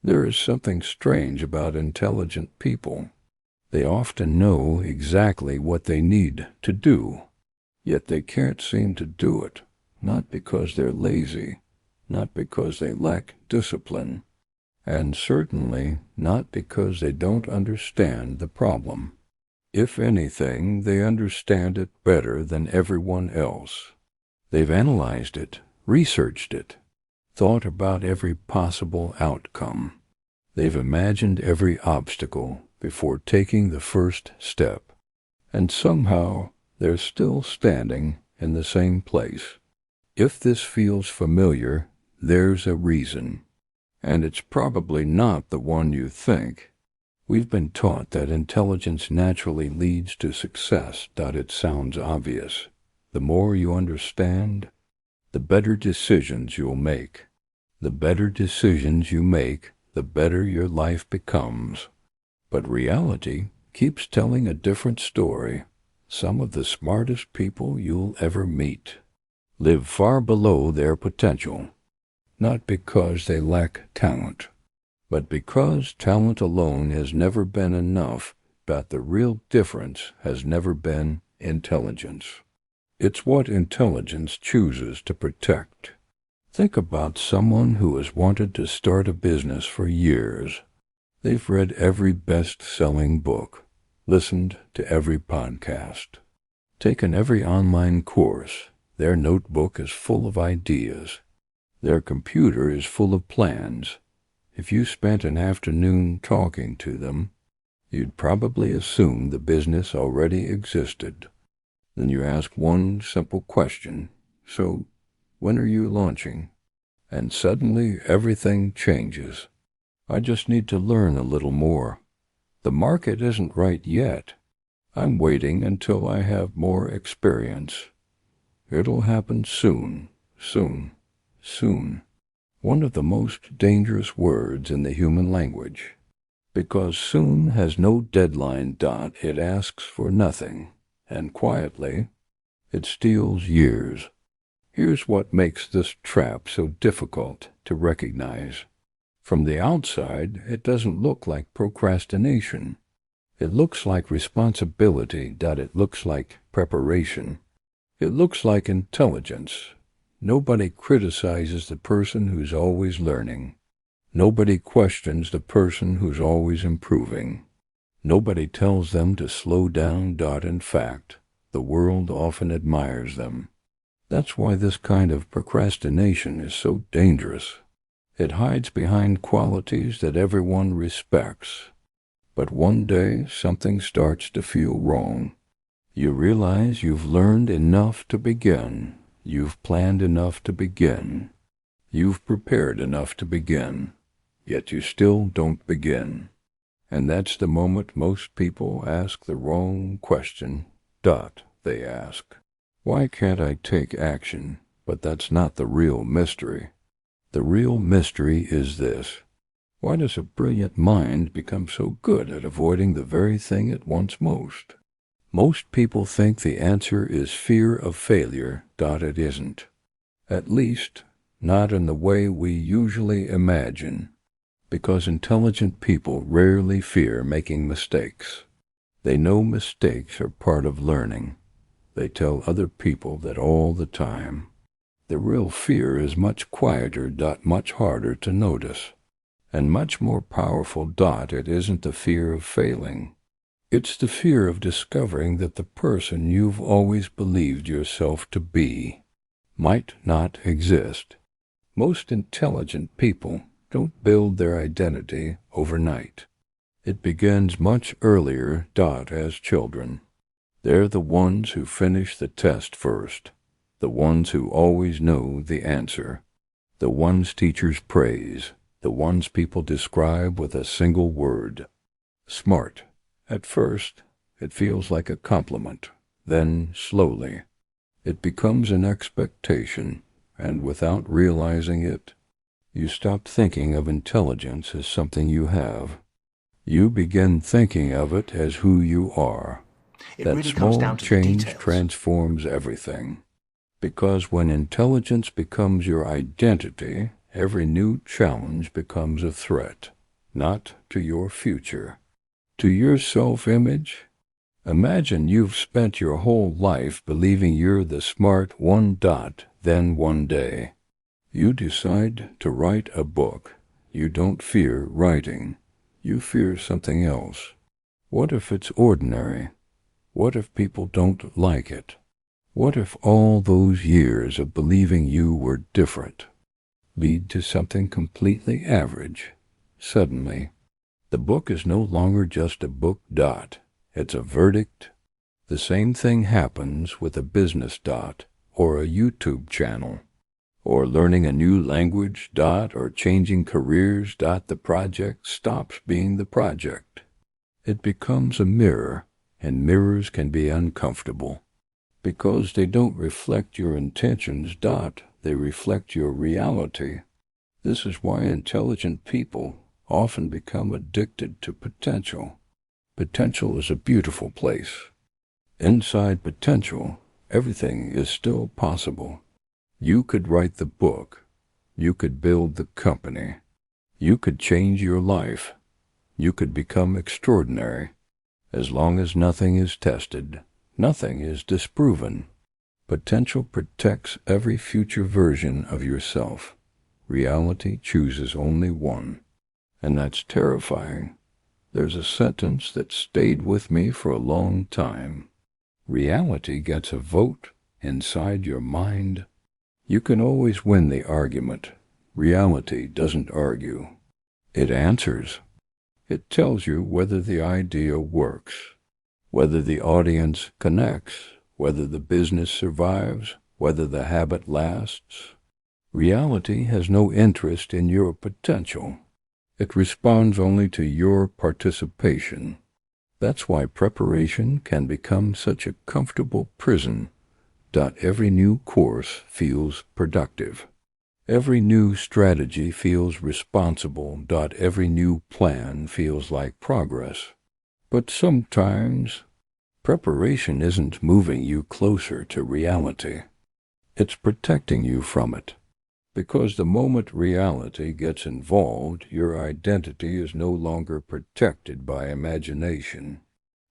There is something strange about intelligent people. They often know exactly what they need to do, yet they can't seem to do it, not because they're lazy, not because they lack discipline, and certainly not because they don't understand the problem. If anything, they understand it better than everyone else. They've analyzed it, researched it, thought about every possible outcome. They've imagined every obstacle before taking the first step, and somehow they're still standing in the same place. If this feels familiar, there's a reason, and it's probably not the one you think. We've been taught that intelligence naturally leads to success. It sounds obvious. The more you understand, the better decisions you'll make. The better decisions you make, the better your life becomes. But reality keeps telling a different story. Some of the smartest people you'll ever meet live far below their potential, not because they lack talent, but because talent alone has never been enough, but the real difference has never been intelligence. It's what intelligence chooses to protect. Think about someone who has wanted to start a business for years. They've read every best-selling book, listened to every podcast, taken every online course. Their notebook is full of ideas. Their computer is full of plans. If you spent an afternoon talking to them, you'd probably assume the business already existed. Then you ask one simple question, so when are you launching? And suddenly everything changes. I just need to learn a little more. The market isn't right yet. I'm waiting until I have more experience. It'll happen soon, soon, soon. One of the most dangerous words in the human language, because soon has no deadline. It asks for nothing, and quietly, it steals years. Here's what makes this trap so difficult to recognize. From the outside, it doesn't look like procrastination. It looks like responsibility. It looks like preparation. It looks like intelligence. Nobody criticizes the person who's always learning. Nobody questions the person who's always improving. Nobody tells them to slow down. In fact, the world often admires them. That's why this kind of procrastination is so dangerous. It hides behind qualities that everyone respects. But one day, something starts to feel wrong. You realize you've learned enough to begin. You've planned enough to begin. You've prepared enough to begin. Yet you still don't begin. And that's the moment most people ask the wrong question. They ask, why can't I take action? But that's not the real mystery. The real mystery is this. Why does a brilliant mind become so good at avoiding the very thing it wants most? Most people think the answer is fear of failure. It isn't. At least, not in the way we usually imagine, because intelligent people rarely fear making mistakes. They know mistakes are part of learning. They tell other people that all the time. The real fear is much quieter. Much harder to notice, and much more powerful. It isn't the fear of failing. It's the fear of discovering that the person you've always believed yourself to be might not exist. Most intelligent people don't build their identity overnight. It begins much earlier. As children. They're the ones who finish the test first, the ones who always know the answer, the ones teachers praise, the ones people describe with a single word. Smart. At first, it feels like a compliment. Then, slowly, it becomes an expectation, and without realizing it, you stop thinking of intelligence as something you have. You begin thinking of it as who you are. That small change transforms everything. Because when intelligence becomes your identity, every new challenge becomes a threat, not to your future, to your self-image. Imagine you've spent your whole life believing you're the smart one. Then one day, you decide to write a book. You don't fear writing. You fear something else. What if it's ordinary? What if people don't like it? What if all those years of believing you were different lead to something completely average? Suddenly, the book is no longer just a book. It's a verdict. The same thing happens with a business. Or a YouTube channel. Or learning a new language. Or changing careers. The project stops being the project. It becomes a mirror, and mirrors can be uncomfortable because they don't reflect your intentions. They reflect your reality. This is why intelligent people often become addicted to potential. Potential is a beautiful place. Inside potential, everything is still possible. You could write the book. You could build the company. You could change your life. You could become extraordinary. As long as nothing is tested, nothing is disproven. Potential protects every future version of yourself. Reality chooses only one. And that's terrifying. There's a sentence that stayed with me for a long time. Reality gets a vote inside your mind. You can always win the argument. Reality doesn't argue. It answers. It tells you whether the idea works, whether the audience connects, whether the business survives, whether the habit lasts. Reality has no interest in your potential. It responds only to your participation. That's why preparation can become such a comfortable prison. Every new course feels productive. Every new strategy feels responsible. Every new plan feels like progress. But sometimes, preparation isn't moving you closer to reality. It's protecting you from it. Because the moment reality gets involved, your identity is no longer protected by imagination.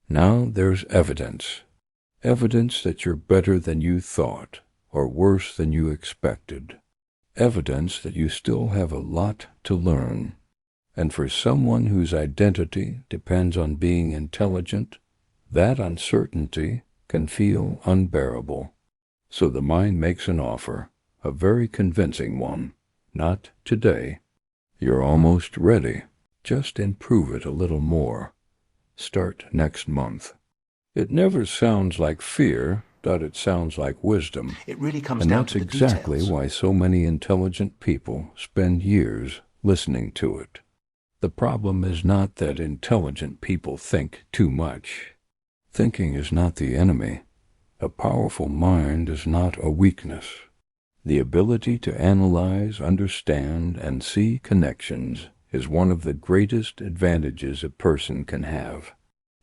Now there's evidence. Evidence that you're better than you thought, or worse than you expected. Evidence that you still have a lot to learn. And for someone whose identity depends on being intelligent, that uncertainty can feel unbearable. So the mind makes an offer, a very convincing one. Not today. You're almost ready. Just improve it a little more. Start next month. It never sounds like fear. It sounds like wisdom. It really comes down to the details. And that's exactly why so many intelligent people spend years listening to it. The problem is not that intelligent people think too much. Thinking is not the enemy. A powerful mind is not a weakness. The ability to analyze, understand, and see connections is one of the greatest advantages a person can have.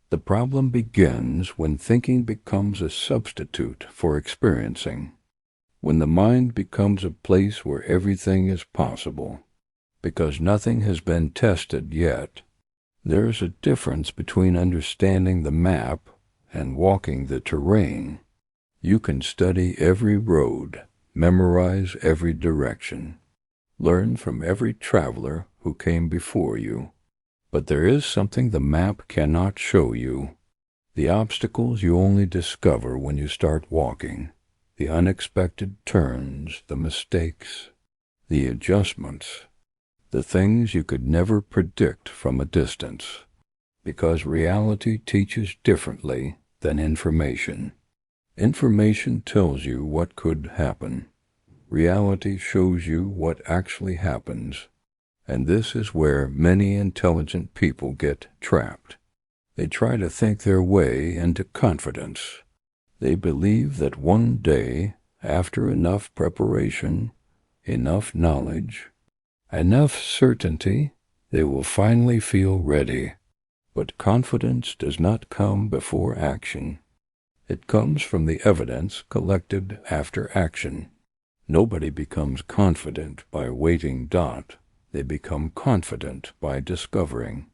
The problem begins when thinking becomes a substitute for experiencing. When the mind becomes a place where everything is possible. Because nothing has been tested yet. There's a difference between understanding the map and walking the terrain. You can study every road, memorize every direction, learn from every traveler who came before you. But there is something the map cannot show you. The obstacles you only discover when you start walking. The unexpected turns, the mistakes, the adjustments. The things you could never predict from a distance. Because reality teaches differently than information. Information tells you what could happen. Reality shows you what actually happens. And this is where many intelligent people get trapped. They try to think their way into confidence. They believe that one day, after enough preparation, enough knowledge, enough certainty, they will finally feel ready. But confidence does not come before action. It comes from the evidence collected after action. Nobody becomes confident by waiting. They become confident by discovering.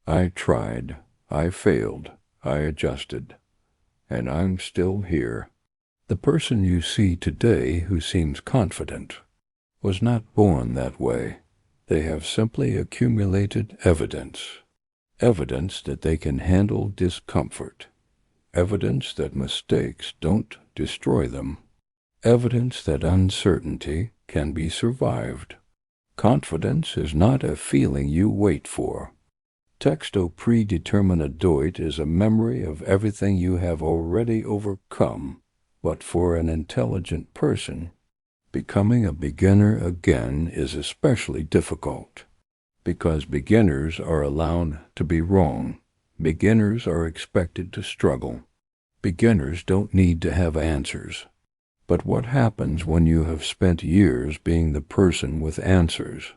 I tried, I failed, I adjusted, and I'm still here. The person you see today who seems confident was not born that way. They have simply accumulated evidence. Evidence that they can handle discomfort. Evidence that mistakes don't destroy them. Evidence that uncertainty can be survived. Confidence is not a feeling you wait for. Texto predeterminadoid is a memory of everything you have already overcome. But for an intelligent person, becoming a beginner again is especially difficult, because beginners are allowed to be wrong. Beginners are expected to struggle. Beginners don't need to have answers. But what happens when you have spent years being the person with answers?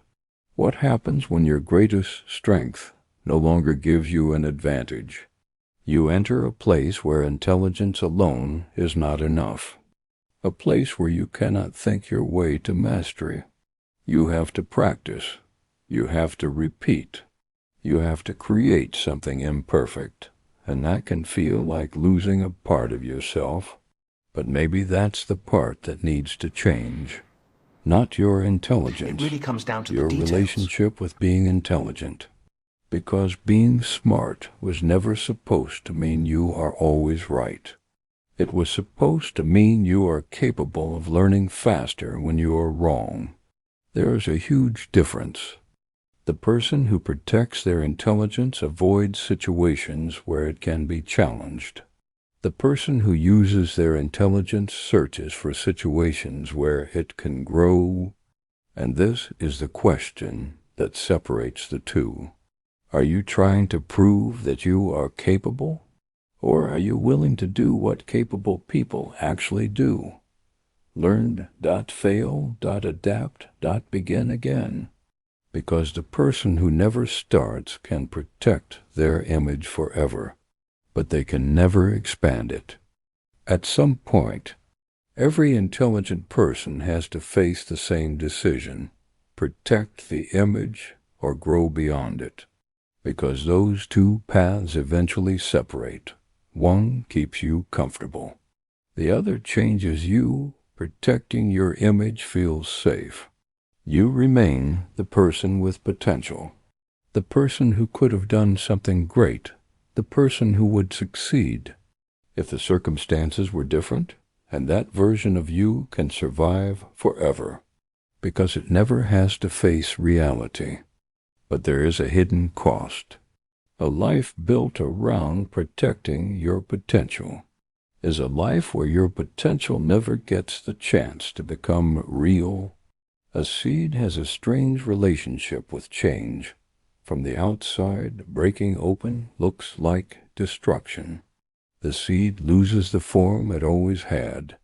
What happens when your greatest strength no longer gives you an advantage? You enter a place where intelligence alone is not enough. A place where you cannot think your way to mastery. You have to practice. You have to repeat. You have to create something imperfect, and that can feel like losing a part of yourself. But maybe that's the part that needs to change. Not your intelligence. It really comes down to your the details. Relationship with being intelligent. Because being smart was never supposed to mean you are always right. It was supposed to mean you are capable of learning faster when you are wrong. There is a huge difference. The person who protects their intelligence avoids situations where it can be challenged. The person who uses their intelligence searches for situations where it can grow. And this is the question that separates the two. Are you trying to prove that you are capable? Or are you willing to do what capable people actually do? Learn, fail, adapt, begin again. Because the person who never starts can protect their image forever, but they can never expand it. At some point, every intelligent person has to face the same decision: protect the image or grow beyond it. Because those two paths eventually separate. One keeps you comfortable. The other changes you. Protecting your image feels safe. You remain the person with potential. The person who could have done something great. The person who would succeed if the circumstances were different, and that version of you can survive forever, because it never has to face reality. But there is a hidden cost. A life built around protecting your potential is a life where your potential never gets the chance to become real. A seed has a strange relationship with change. From the outside, breaking open looks like destruction. The seed loses the form it always had.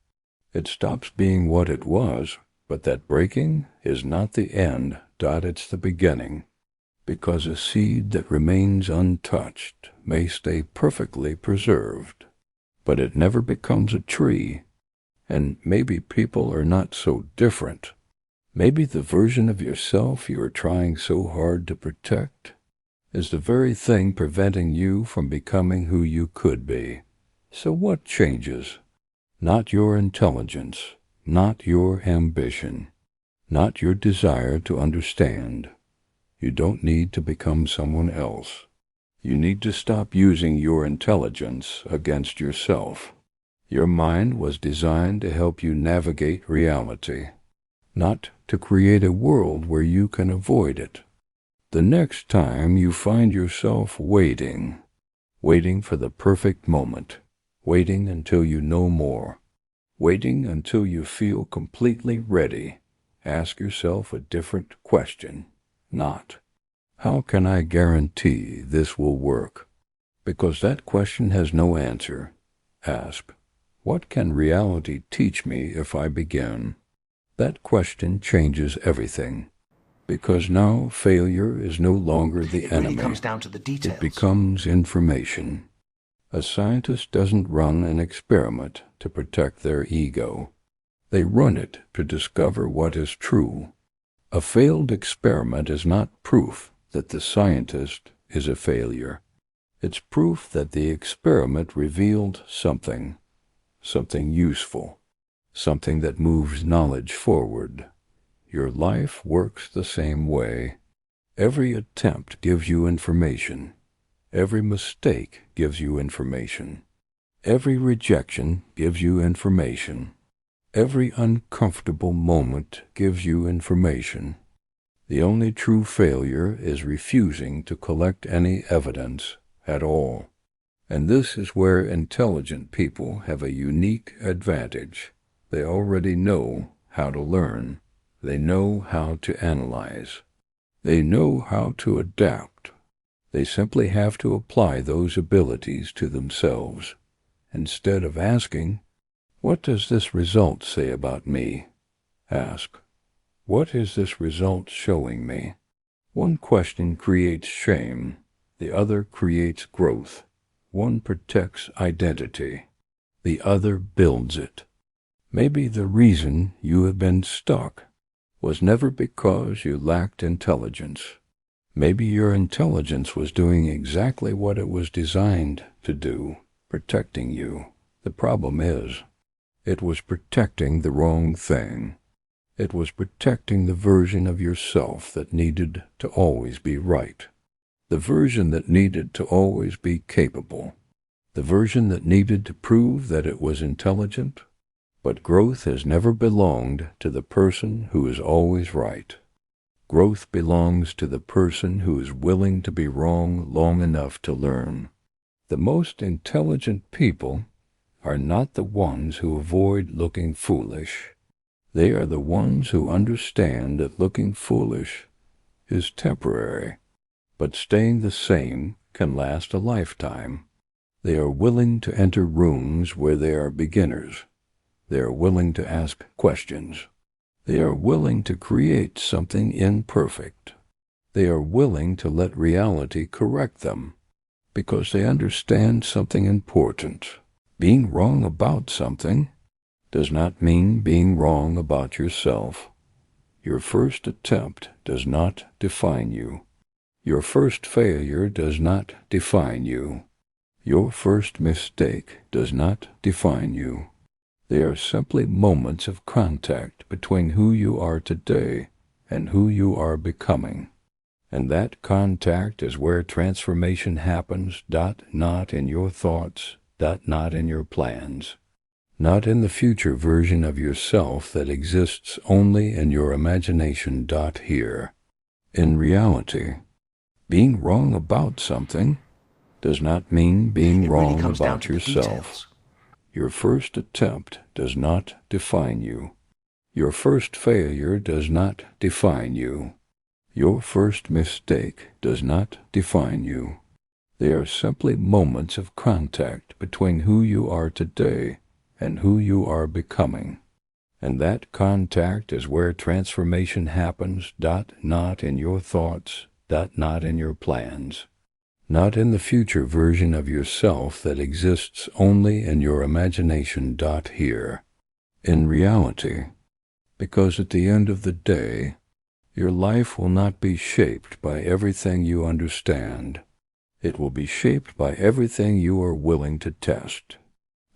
It stops being what it was, but that breaking is not the end. It's the beginning. Because a seed that remains untouched may stay perfectly preserved, but it never becomes a tree. And maybe people are not so different. Maybe the version of yourself you are trying so hard to protect is the very thing preventing you from becoming who you could be. So what changes? Not your intelligence, not your ambition, not your desire to understand. You don't need to become someone else. You need to stop using your intelligence against yourself. Your mind was designed to help you navigate reality, not to create a world where you can avoid it. The next time you find yourself waiting for the perfect moment, waiting until you know more, waiting until you feel completely ready, ask yourself a different question. Not, how can I guarantee this will work? Because that question has no answer. Ask, what can reality teach me if I begin? That question changes everything. Because now failure is no longer the enemy. It really comes down to the details. It becomes information. A scientist doesn't run an experiment to protect their ego. They run it to discover what is true. A failed experiment is not proof that the scientist is a failure. It's proof that the experiment revealed something useful, something that moves knowledge forward. Your life works the same way. Every attempt gives you information. Every mistake gives you information. Every rejection gives you information. Every uncomfortable moment gives you information. The only true failure is refusing to collect any evidence at all. And this is where intelligent people have a unique advantage. They already know how to learn. They know how to analyze. They know how to adapt. They simply have to apply those abilities to themselves. Instead of asking, "What does this result say about me?" ask, "What is this result showing me?" One question creates shame. The other creates growth. One protects identity. The other builds it. Maybe the reason you have been stuck was never because you lacked intelligence. Maybe your intelligence was doing exactly what it was designed to do, protecting you. The problem is, it was protecting the wrong thing. It was protecting the version of yourself that needed to always be right. The version that needed to always be capable. The version that needed to prove that it was intelligent. But growth has never belonged to the person who is always right. Growth belongs to the person who is willing to be wrong long enough to learn. The most intelligent people are not the ones who avoid looking foolish. They are the ones who understand that looking foolish is temporary, but staying the same can last a lifetime. They are willing to enter rooms where they are beginners. They are willing to ask questions. They are willing to create something imperfect. They are willing to let reality correct them, because they understand something important. Being wrong about something does not mean being wrong about yourself. Your first attempt does not define you. Your first failure does not define you. Your first mistake does not define you. They are simply moments of contact between who you are today and who you are becoming. And that contact is where transformation happens, not in your thoughts, not in your plans, not in the future version of yourself that exists only in your imagination, here. In reality, being wrong about something does not mean being wrong about yourself. Your first attempt does not define you. Your first failure does not define you. Your first mistake does not define you. They are simply moments of contact between who you are today and who you are becoming. And that contact is where transformation happens, not in your thoughts, not in your plans, not in the future version of yourself that exists only in your imagination, here. In reality, because at the end of the day, your life will not be shaped by everything you understand. It will be shaped by everything you are willing to test.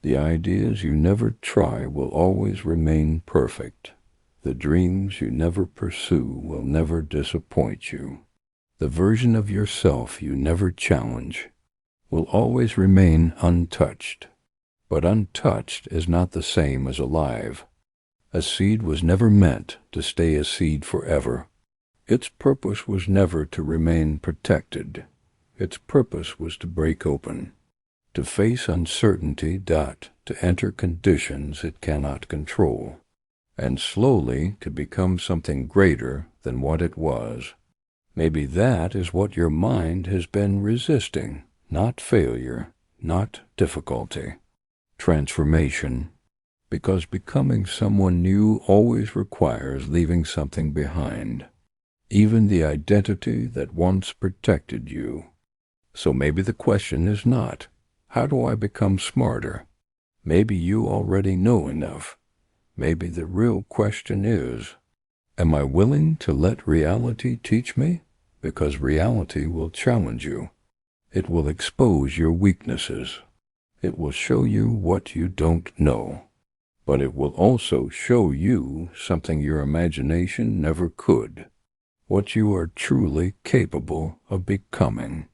The ideas you never try will always remain perfect. The dreams you never pursue will never disappoint you. The version of yourself you never challenge will always remain untouched. But untouched is not the same as alive. A seed was never meant to stay a seed forever. Its purpose was never to remain protected. Its purpose was to break open, to face uncertainty, to enter conditions it cannot control, and slowly to become something greater than what it was. Maybe that is what your mind has been resisting, not failure, not difficulty. Transformation, because becoming someone new always requires leaving something behind, even the identity that once protected you. So maybe the question is not, how do I become smarter? Maybe you already know enough. Maybe the real question is, am I willing to let reality teach me? Because reality will challenge you. It will expose your weaknesses. It will show you what you don't know. But it will also show you something your imagination never could. What you are truly capable of becoming.